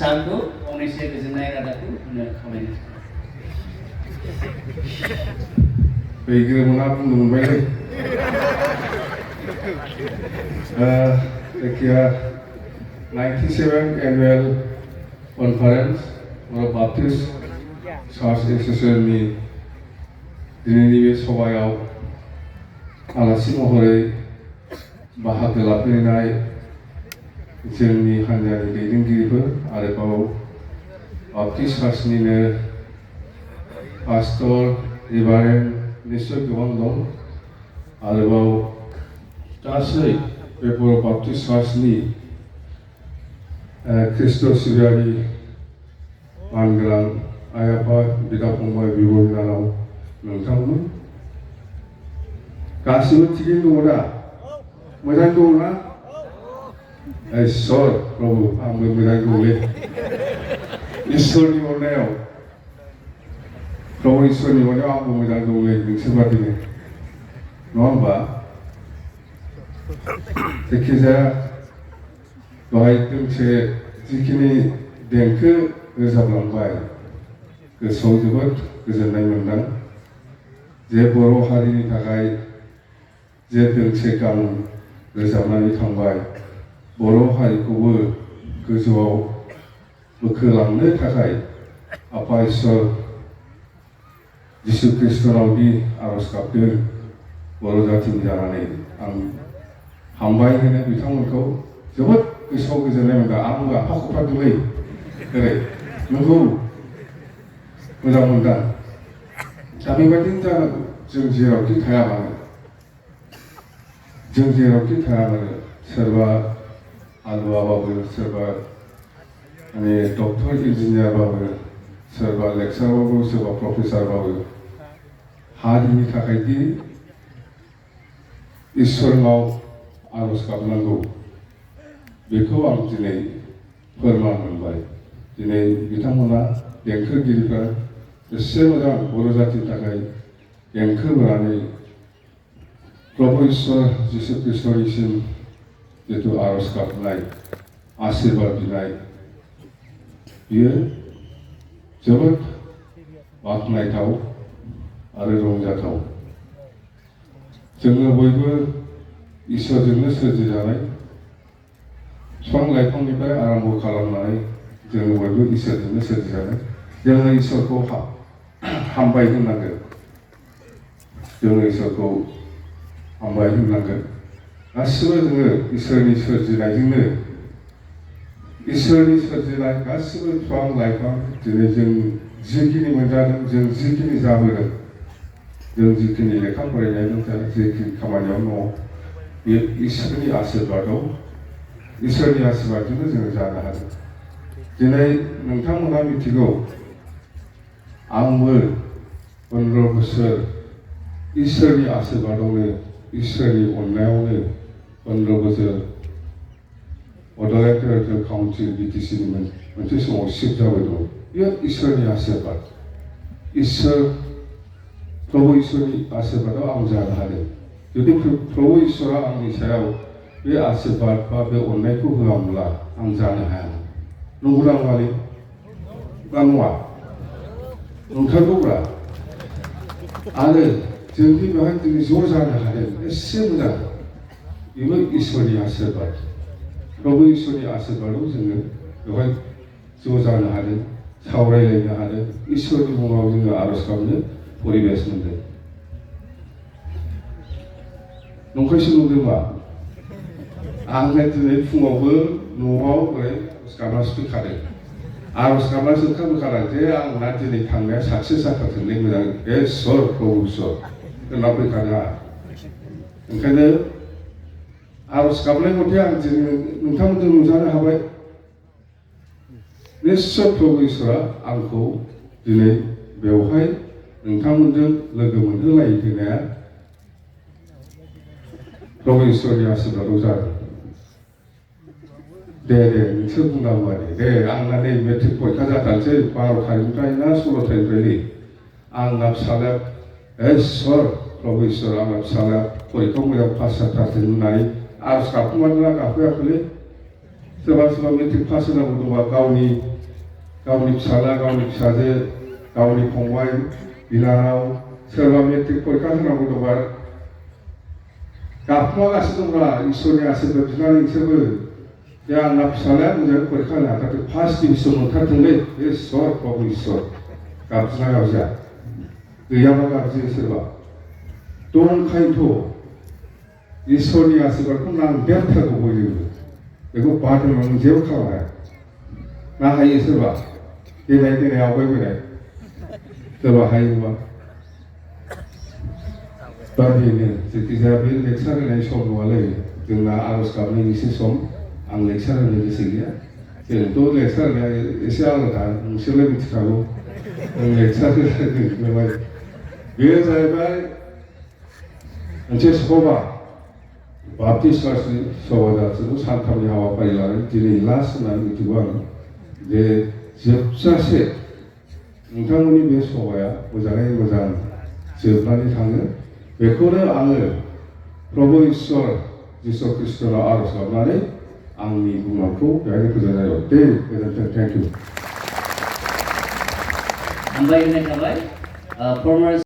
सारखौ फंनैसो गोजोननाय रादाबखौ होनो खावलायनाय जाबाय। गोरोमोना बुंनो मोनबायलै। जायखिया 97 Annual Conference of Baptist Church Association-नि दिनैनि बे सभायाव आलासि महरै बाहागो लाफैनाय जोंनि हान्जानि दैदेनगिरिफोर आरोबाव बाप्टिस्ट चार्चनिनो पास्टर रिभारेन्ड निश्चय गोबां दं आरोबाव गासै बे बर' बाप्टिस्ट चार्चनि ख्रिस्ट' सिबियारि मानगोनां आइ आफा बिदा फंबाय बिब' बिनानाव नोंथांमोन गासिबो थिगैनो दङ दा मोजां दङ ना इसोर प्रभु आंबो मोजां दंलै इसोरनि अननायाव प्रभु इसोरनि अननायाव आंबो मोजां दंलै नोंसोर बादिनो नङा होमबा जायखिजाया दहाय दोंसे जिखिनि देंखो रोजाबलांबाय गोसोआव जोबोद गोजोननाय मोनदों जे बर' हारिनि थाखाय जे दोंसे गान रोजाबनानै थांबाय बर' हारिखौबो गोजौआव बोखोलांनो थाखाय आफा इसोर जिसु ख्रिस्टनावदि आर'ज गाबदों बर' जाथिनि जानानै आं हामबाय होनो बिथांमोनखौ जोबोद गोसोआव गोजोननाय मोनदों आंबो आफा खबथारदोंलै ओरै नोंखौ मोजां मोनदों दा बेबायदिनो जानांगौ जों जेरावखि थाया मानो सोरबा हालुवाबाबो सोरबा माने डक्टर इन्जिनियारबाबो सोरबा लेक्सारारबाबो सोरबा प्रफेसारबाबो हारिनि थाखायदि इसोरनाव आर'ज गाबनांगौ बेखौ आं दिनै फोरमान मोनबाय दिनै बिथांमोना देंखोगिरिफ्रा एसे मोजां बर' जाथिनि थाखाय देंखो बोनानै प्रभु इसोर जिसु ख्रिस्टनिसिम जिथु आर'ज गाबनाय आशीर्बाद बिनाय बियो जोबोद बाख्नायथाव आरो रंजाथाव जोङो बयबो इसोरजोंनो सोरजिजानाय बिफां लाइफांनिफ्राय आरम्भ खालामनानै जोङो बयबो इसोरजोंनो सोरजिजानाय जोङो इसोरखौ हामबाय होननांगोन जोङो इसोरखौ हामबाय होननांगोन गासिबो जोङो इसोरनि सोरजिनायजोंनो इसोरनि सोरजिनाय गासिबो बिफां लाइफां दिनै जों जिखिनि मोनजादों जों जिखिनि जाबोदों जों जिखिनि लेखा फरायनायजों जिखिनि खामानियाव दङ बे इसोरनि आशीर्बादजोंनो जोङो जानो हादों दिनै नोंथांमोनहा मिथिगौ आंबो 15 बोसोर इसोरनि आशीर्बादावनो इसोरनि अननायावनो 15 बोसोर बड'लेण्ड टेरिटरियेल काउन्सिल BTCनि मोनसे समाव सिफ जाबाय दं बेयो इसोरनि आशीर्बाद प्रभु इसोरनि आशीर्बादाव आं जानो हादों जुदि प्रभु इसोरा आंनि सायाव बे आशीर्बाद बा बे अननायखौ होआमोनब्ला आं जानो हायामोन नंगौना नङालै ना नङा नंथारगौब्रा आरो जोंनि बेवहाय दिनै ज' जानो हादों एसे मोजां बेबो इसोरनि आशीर्बाद प्रभु इसोरनि आशीर्बादाव जोङो बेवहाय ज' जानो हादों सावरायलायनो हादों इसोरनि मुङाव जोङो आर'ज गाबनो परिबेस मोनदों नंखायसो नंदोंबा आंहा दिनै फुङावबो न'आव ओरै गाबनासो फैखादों आर'ज गाबनासो ओंखारबोखादों जे आंना दिनै थांनाया साक्सेस जाथारथोंलै मोजां इसोर प्रभु इसोर होनना फैखादों आं ओंखायनो आर'ज गाबनाय मथे आं दिनै नोंथांमोनजों नुजानो हाबाय निश्चय प्रभु इसोरा आंखौ दिनै बेवहाय नोंथांमोनजों लोगो मोनहोलाय होनाया प्रभु इसोरनि आशीर्बादाव जादों दे नोंसोर बुंनांगौ दे आंना नै मेट्रिक परिखा जाथारसै 12 थारिखनिफ्राय ना 16 थारिखनिफ्रायलै आंना फिसालाया इसोर प्रभु इसोर आंना फिसालाया परिखायाव मोजां पास जाथारथों होननानै आर'ज गाबखोमादोंना गाबखोआखैलै सोरबा मेट्रिक पास होनांगौ दंबा गावनि गावनि फिसाला गावनि फिसाजो गावनि फंबाय बिनानाव सोरबा मेट्रिक परिखा होनांगौ दंबा गाबखुमागासिनो दंब्ला इसोरनि आशीर्बाद बिनानै नोंसोरबो जे आंना फिसालाया मोजां परिखा होनो हाथारदों फार्स्ट डिभिजन मोनथारथोंलै बे इसोर प्रभु इसोर गाबज्रिना गाबज्रिया गैयाबा गाबज्रियो सोरबा दंखायोथ' इसोरनि आशीर्बादखौ नांदेरथारगौ बयनोबो बेखौ बादोंमोन जेबो खालामनो हाया ना हायो सोरबा देनाय आवगायबोनाय सोरबा हायो नङा दा बेनो जायखिजाया बे लेक्सार होनाय सम नङालै जोंना आर'ज गाबनायनिसो सम आं लेक्सार होनो गोसो गैया जोंथ' लेक्सार होनाया एसे आलादा नोंसोरलाय मिथिखागौ लेक्सार होनाय बेयो जाहैबाय मोनसे सभा बाप्टिस्ट सभा जाथिखौ सानथामनि हाबाफारि लानानै दिनै लास्ट होननानै मिथिगौ आं जे जोबजासे नोंथांमोननि बे सभाया मोजाङै मोजां जोबनानै थाङो बेखौनो आङो प्रभु इसोर जिसु ख्रिस्टनाव आर'ज गाबनानै आंनि बुंनायखौ बेहायनो फोजोबनाय जाबाय दे गोजोन्थों थेंक इउ हामबाय होनाय थाबाय फर्मार